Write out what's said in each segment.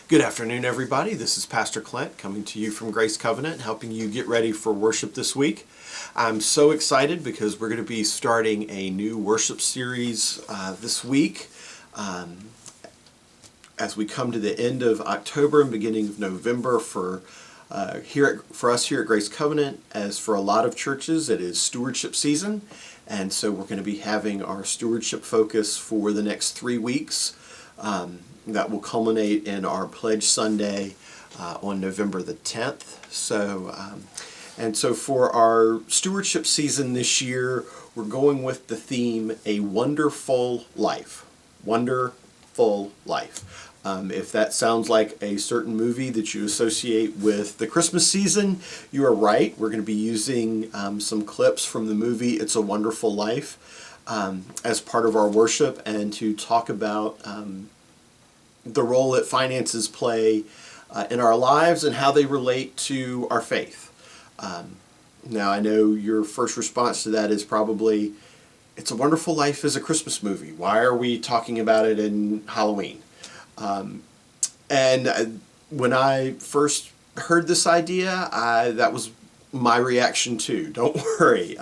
Good afternoon, everybody. This is Pastor Clint coming to you from Grace Covenant, helping you get ready for worship this week. I'm so excited because we're going to be starting a new worship series this week as we come to the end of October and beginning of November for us here at Grace Covenant. As for a lot of churches, it is stewardship season, and so we're going to be having our stewardship focus for the next 3 weeks. That will culminate in our Pledge Sunday on November the 10th. So for our stewardship season this year, we're going with the theme, A Wonderful Life. Wonderful Life. If that sounds like a certain movie that you associate with the Christmas season, you are right. We're going to be using some clips from the movie It's a Wonderful Life as part of our worship, and to talk about the role that finances play in our lives and how they relate to our faith. Now, I know your first response to that is probably, It's a Wonderful Life is a Christmas movie. Why are we talking about it in Halloween? When I first heard this idea, that was my reaction too. Don't worry.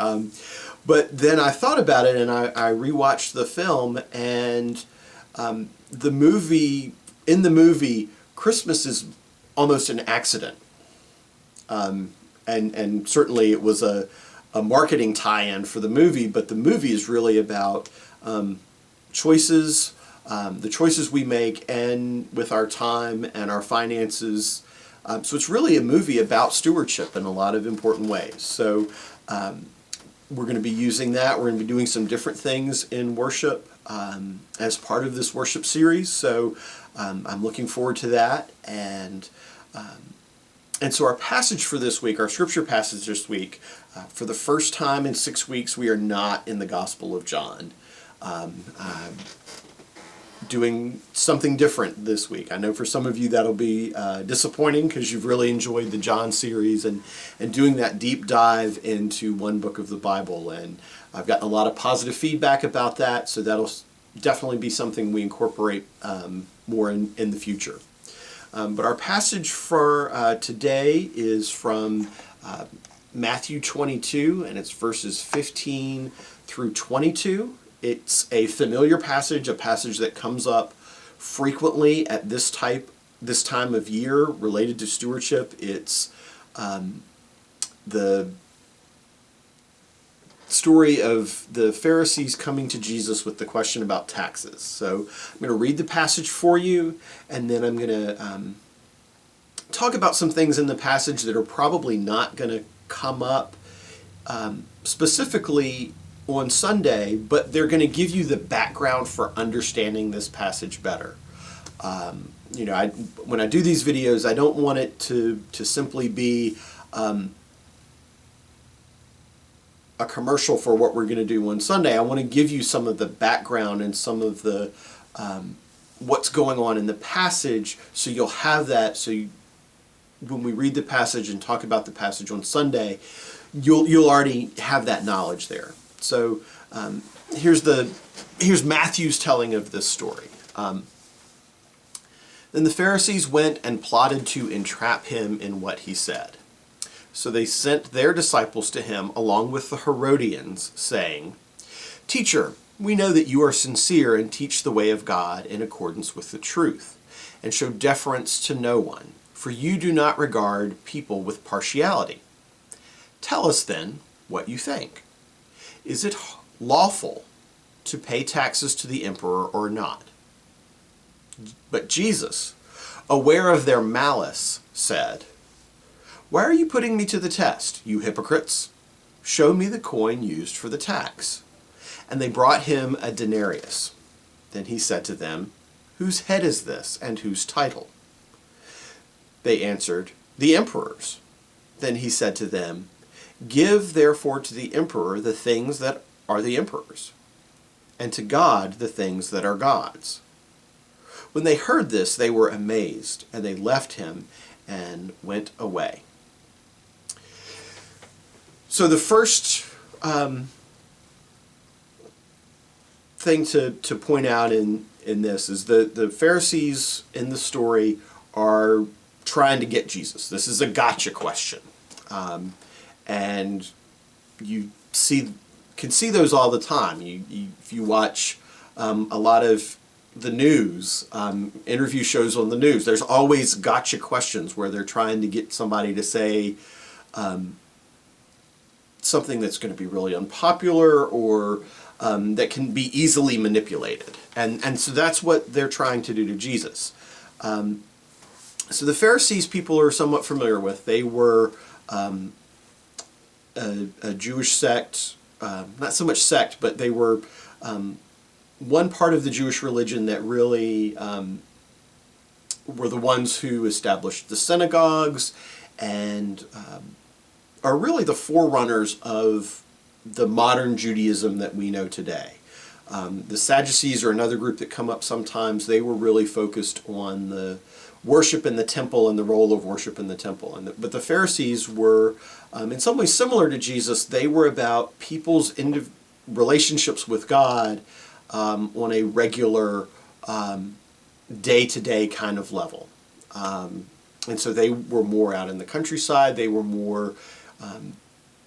But then I thought about it, and I rewatched the film, and in the movie, Christmas is almost an accident. And certainly it was a marketing tie-in for the movie, but the movie is really about choices, the choices we make, and with our time and our finances. So it's really a movie about stewardship in a lot of important ways. So we're going to be using that. We're going to be doing some different things in worship as part of this worship series. So I'm looking forward to that. And so our passage for this week, our scripture passage this week, for the first time in 6 weeks, we are not in the Gospel of John. Doing something different this week. I know for some of you that'll be disappointing because you've really enjoyed the John series and doing that deep dive into one book of the Bible. And I've gotten a lot of positive feedback about that, so that'll definitely be something we incorporate more in the future. But our passage for today is from Matthew 22, and it's verses 15 through 22. It's a familiar passage, a passage that comes up frequently at this time of year related to stewardship. It's the story of the Pharisees coming to Jesus with the question about taxes. So I'm going to read the passage for you, and then I'm going to talk about some things in the passage that are probably not going to come up specifically on Sunday, but they're going to give you the background for understanding this passage better. When I do these videos, I don't want it to simply be a commercial for what we're going to do on Sunday. I want to give you some of the background and some of the what's going on in the passage, so you'll have that. So when we read the passage and talk about the passage on Sunday, you'll already have that knowledge there. So here's Matthew's telling of this story. Then the Pharisees went and plotted to entrap him in what he said. So they sent their disciples to him along with the Herodians, saying, "Teacher, we know that you are sincere and teach the way of God in accordance with the truth, and show deference to no one, for you do not regard people with partiality. Tell us then what you think. Is it lawful to pay taxes to the emperor or not?" But Jesus, aware of their malice, said, "Why are you putting me to the test, you hypocrites? Show me the coin used for the tax." And they brought him a denarius. Then he said to them, "Whose head is this, and whose title?" They answered, "The emperor's." Then he said to them, "Give therefore to the emperor the things that are the emperor's, and to God the things that are God's." When they heard this, they were amazed, and they left him and went away. So the first thing to point out in this is the Pharisees in the story are trying to get Jesus. This is a gotcha question. And you can see those all the time. If you watch a lot of the news, interview shows on the news, there's always gotcha questions where they're trying to get somebody to say something that's going to be really unpopular or that can be easily manipulated. And so that's what they're trying to do to Jesus. So the Pharisees people are somewhat familiar with. They were a Jewish sect, not so much sect, but they were one part of the Jewish religion that really were the ones who established the synagogues and are really the forerunners of the modern Judaism that we know today. The Sadducees are another group that come up sometimes. They were really focused on the worship in the temple and the role of worship in the temple. But the Pharisees were, in some ways similar to Jesus, they were about people's relationships with God on a regular, day-to-day kind of level. And so they were more out in the countryside. They were more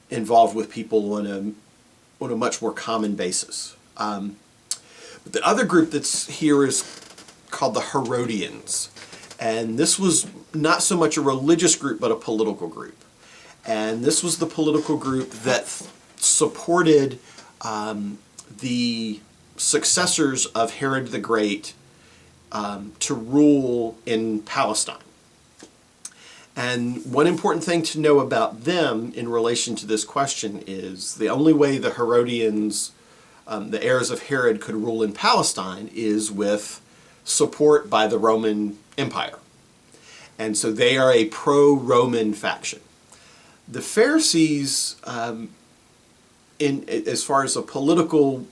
involved with people on a much more common basis. But the other group that's here is called the Herodians. And this was not so much a religious group, but a political group. And this was the political group that supported the successors of Herod the Great to rule in Palestine. And one important thing to know about them in relation to this question is the only way the Herodians, the heirs of Herod, could rule in Palestine is with support by the Roman Empire. And so they are a pro-Roman faction. The Pharisees, as far as a political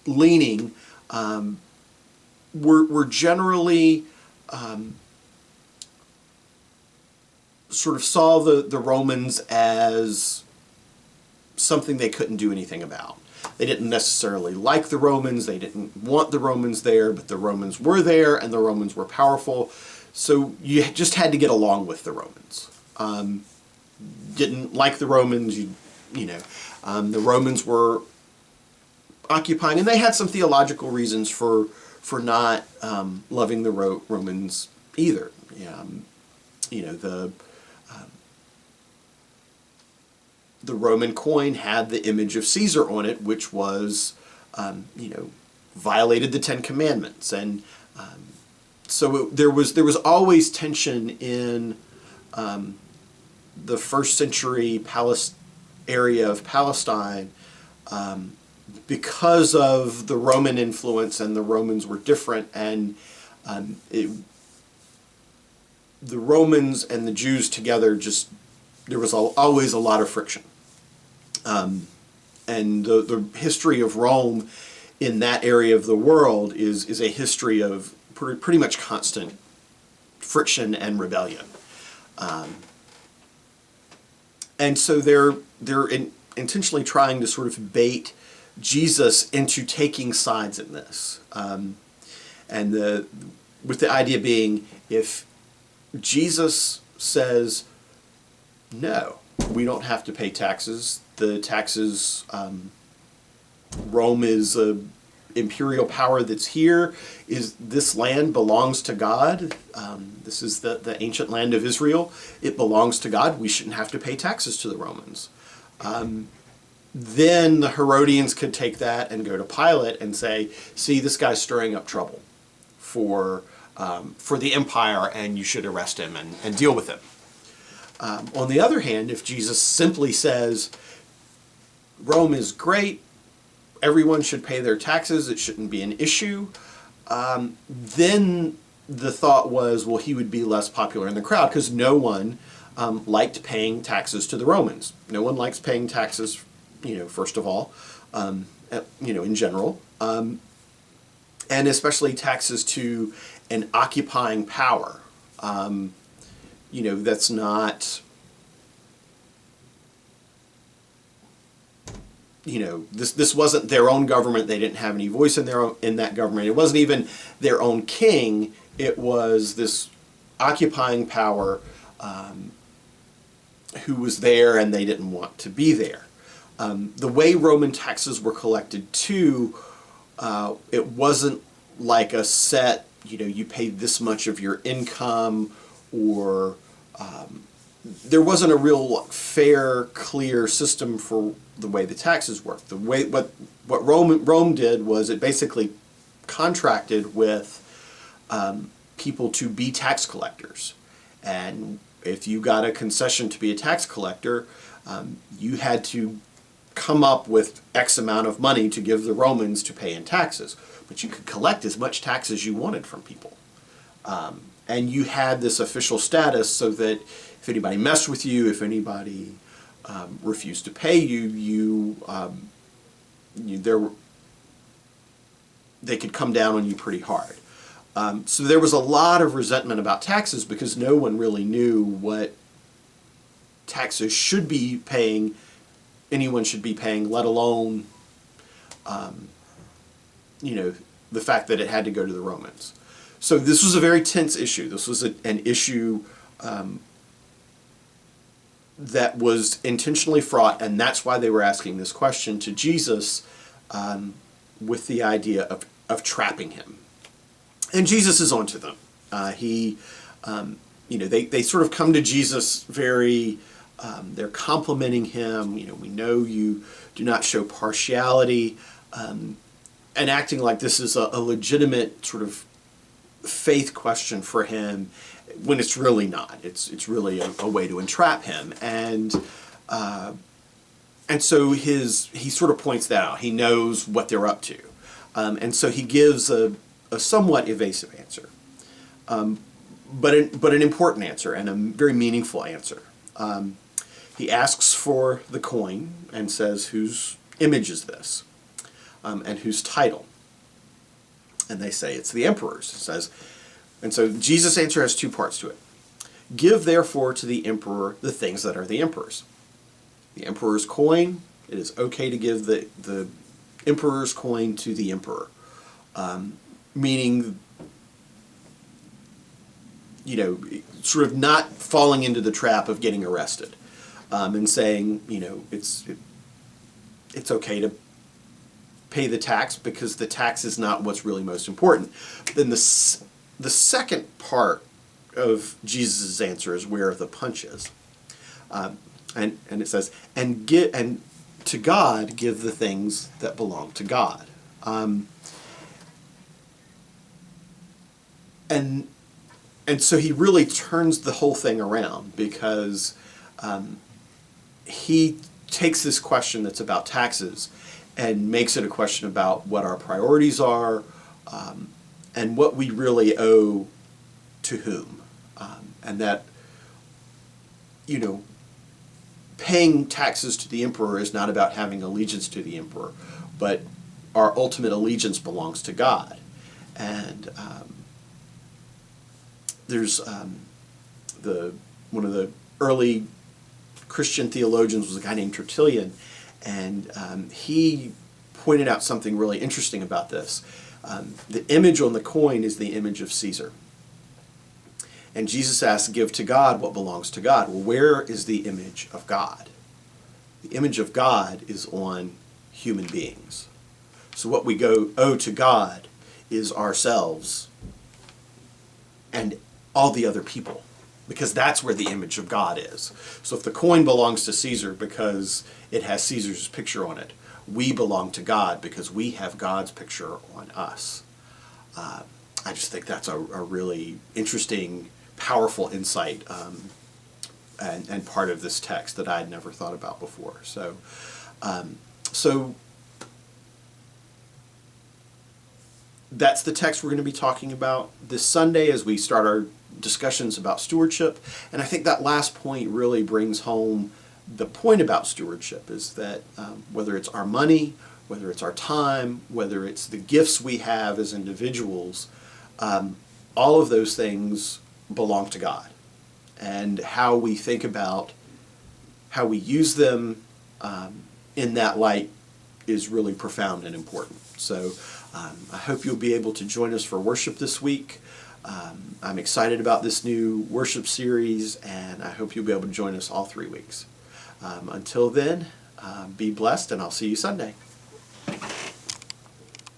leaning, were generally sort of saw the Romans as something they couldn't do anything about. They didn't necessarily like the Romans, they didn't want the Romans there, but the Romans were there and the Romans were powerful, so you just had to get along with the Romans. Didn't like the Romans, the Romans were occupying, and they had some theological reasons for not loving the Romans either. The Roman coin had the image of Caesar on it, which was, violated the Ten Commandments, and so there was always tension in the first century area of Palestine because of the Roman influence, and the Romans were different, and the Romans and the Jews together there was always a lot of friction. And the history of Rome in that area of the world is a history of pretty much constant friction and rebellion. And so they're intentionally trying to sort of bait Jesus into taking sides in this. And with the idea being, if Jesus says, no, we don't have to pay taxes. The taxes, Rome is an imperial power that's here. This land belongs to God. This is the ancient land of Israel. It belongs to God. We shouldn't have to pay taxes to the Romans. Then the Herodians could take that and go to Pilate and say, see, this guy's stirring up trouble for the empire, and you should arrest him and deal with him. On the other hand, if Jesus simply says, Rome is great, everyone should pay their taxes, it shouldn't be an issue, then the thought was, well, he would be less popular in the crowd because no one liked paying taxes to the Romans. No one likes paying taxes, first of all, in general, and especially taxes to an occupying power. That's not, this wasn't their own government. They didn't have any voice in that government. It wasn't even their own king. It was this occupying power who was there and they didn't want to be there. The way Roman taxes were collected too, it wasn't like a set, you pay this much of your income, or there wasn't a real fair, clear system for the way the taxes worked. The way what Rome did was it basically contracted with people to be tax collectors, and if you got a concession to be a tax collector, you had to come up with X amount of money to give the Romans to pay in taxes. But you could collect as much tax as you wanted from people. And you had this official status so that if anybody messed with you, if anybody refused to pay you, they could come down on you pretty hard. So there was a lot of resentment about taxes because no one really knew what taxes should be paying, anyone should be paying, let alone, the fact that it had to go to the Romans. So this was a very tense issue. This was an issue that was intentionally fraught, and that's why they were asking this question to Jesus with the idea of trapping him. And Jesus is onto them. They sort of come to Jesus very, they're complimenting him. We know you do not show partiality, and acting like this is a legitimate sort of faith question for him, when it's really not. It's really a way to entrap him, and so he sort of points that out. He knows what they're up to, and so he gives a somewhat evasive answer, but an important answer and a very meaningful answer. He asks for the coin and says, "Whose image is this? And whose title?" And they say it's the emperor's. It says, and so Jesus' answer has two parts to it. "Give therefore to the emperor the things that are the emperor's." The emperor's coin, it is okay to give the emperor's coin to the emperor. Meaning, sort of not falling into the trap of getting arrested, and saying, it's okay to pay the tax because the tax is not what's really most important. Then the second part of Jesus' answer is where the punch is, and it says, and to God give the things that belong to God. And so he really turns the whole thing around, because he takes this question that's about taxes and makes it a question about what our priorities are, and what we really owe to whom. And that, paying taxes to the emperor is not about having allegiance to the emperor, but our ultimate allegiance belongs to God. And there's one of the early Christian theologians was a guy named Tertullian, and he pointed out something really interesting about this. The image on the coin is the image of Caesar. And Jesus asks, "Give to God what belongs to God." Well, where is the image of God? The image of God is on human beings. So what we owe to God is ourselves and all the other people, because that's where the image of God is. So if the coin belongs to Caesar because it has Caesar's picture on it, we belong to God because we have God's picture on us. I just think that's a really interesting, powerful insight, and part of this text that I had never thought about before. So that's the text we're going to be talking about this Sunday as we start our discussions about stewardship. And I think that last point really brings home the point about stewardship, is that whether it's our money, whether it's our time, whether it's the gifts we have as individuals, all of those things belong to God. And how we think about how we use them in that light is really profound and important. So I hope you'll be able to join us for worship this week. I'm excited about this new worship series, and I hope you'll be able to join us all 3 weeks. Until then, be blessed, and I'll see you Sunday.